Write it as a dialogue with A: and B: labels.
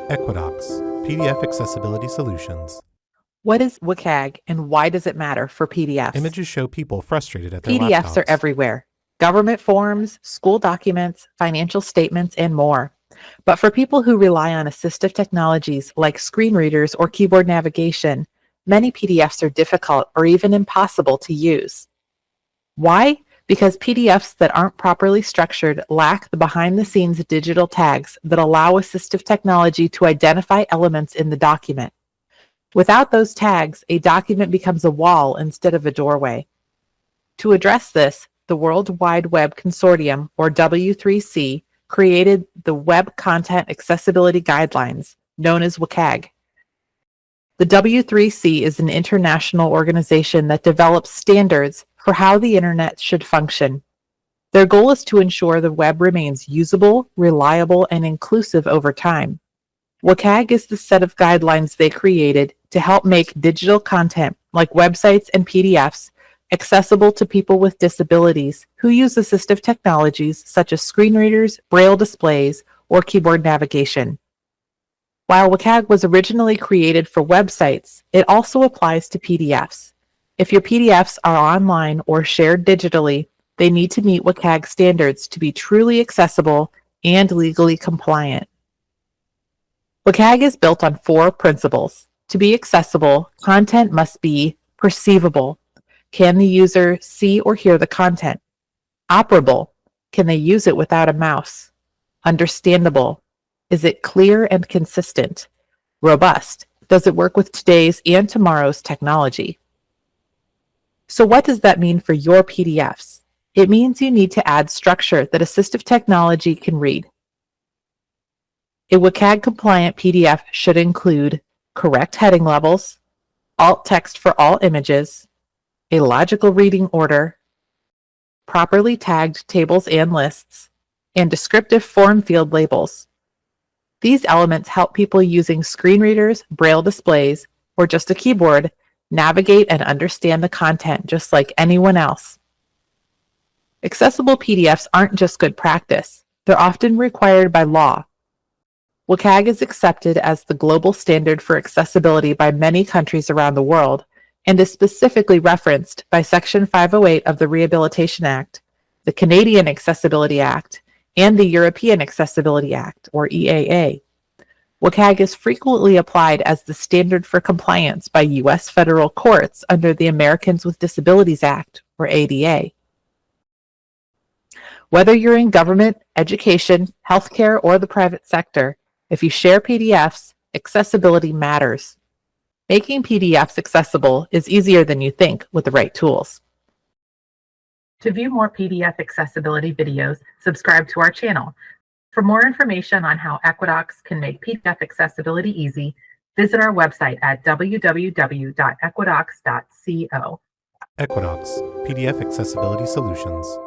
A: Equidox, PDF Accessibility Solutions.
B: What is WCAG and why does it matter for PDFs?
A: Images show people frustrated at their
B: PDFs are
A: laptops.
B: everywhere. Government forms, school documents, financial statements, and more. But for people who rely on assistive technologies like screen readers or keyboard navigation, many PDFs are difficult or even impossible to use. Why? Because PDFs that aren't properly structured lack the behind-the-scenes digital tags that allow assistive technology to identify elements in the document. Without those tags, a document becomes a wall instead of a doorway. To address this, the World Wide Web Consortium, or W3C, created the Web Content Accessibility Guidelines, known as WCAG. The W3C is an international organization that develops standards for how the Internet should function. Their goal is to ensure the web remains usable, reliable, and inclusive over time. WCAG is the set of guidelines they created to help make digital content, like websites and PDFs, accessible to people with disabilities who use assistive technologies such as screen readers, braille displays, or keyboard navigation. While WCAG was originally created for websites, it also applies to PDFs. If your PDFs are online or shared digitally, they need to meet WCAG standards to be truly accessible and legally compliant. WCAG is built on 4 principles. To be accessible, content must be perceivable. Can the user see or hear the content? Operable. Can they use it without a mouse? Understandable. Is it clear and consistent? Robust. Does it work with today's and tomorrow's technology? So what does that mean for your PDFs? It means you need to add structure that assistive technology can read. A WCAG-compliant PDF should include correct heading levels, alt text for all images, a logical reading order, properly tagged tables and lists, and descriptive form field labels. These elements help people using screen readers, braille displays, or just a keyboard navigate and understand the content just like anyone else. Accessible PDFs aren't just good practice. They're often required by law. WCAG is accepted as the global standard for accessibility by many countries around the world and is specifically referenced by Section 508 of the Rehabilitation Act, the Canadian Accessibility Act, and the European Accessibility Act, or EAA. WCAG is frequently applied as the standard for compliance by U.S. federal courts under the Americans with Disabilities Act, or ADA. Whether you're in government, education, healthcare, or the private sector, if you share PDFs, accessibility matters. Making PDFs accessible is easier than you think with the right tools. To view more PDF accessibility videos, subscribe to our channel. For more information on how Equidox can make PDF accessibility easy, visit our website at www.equidox.co.
A: Equidox, PDF Accessibility Solutions.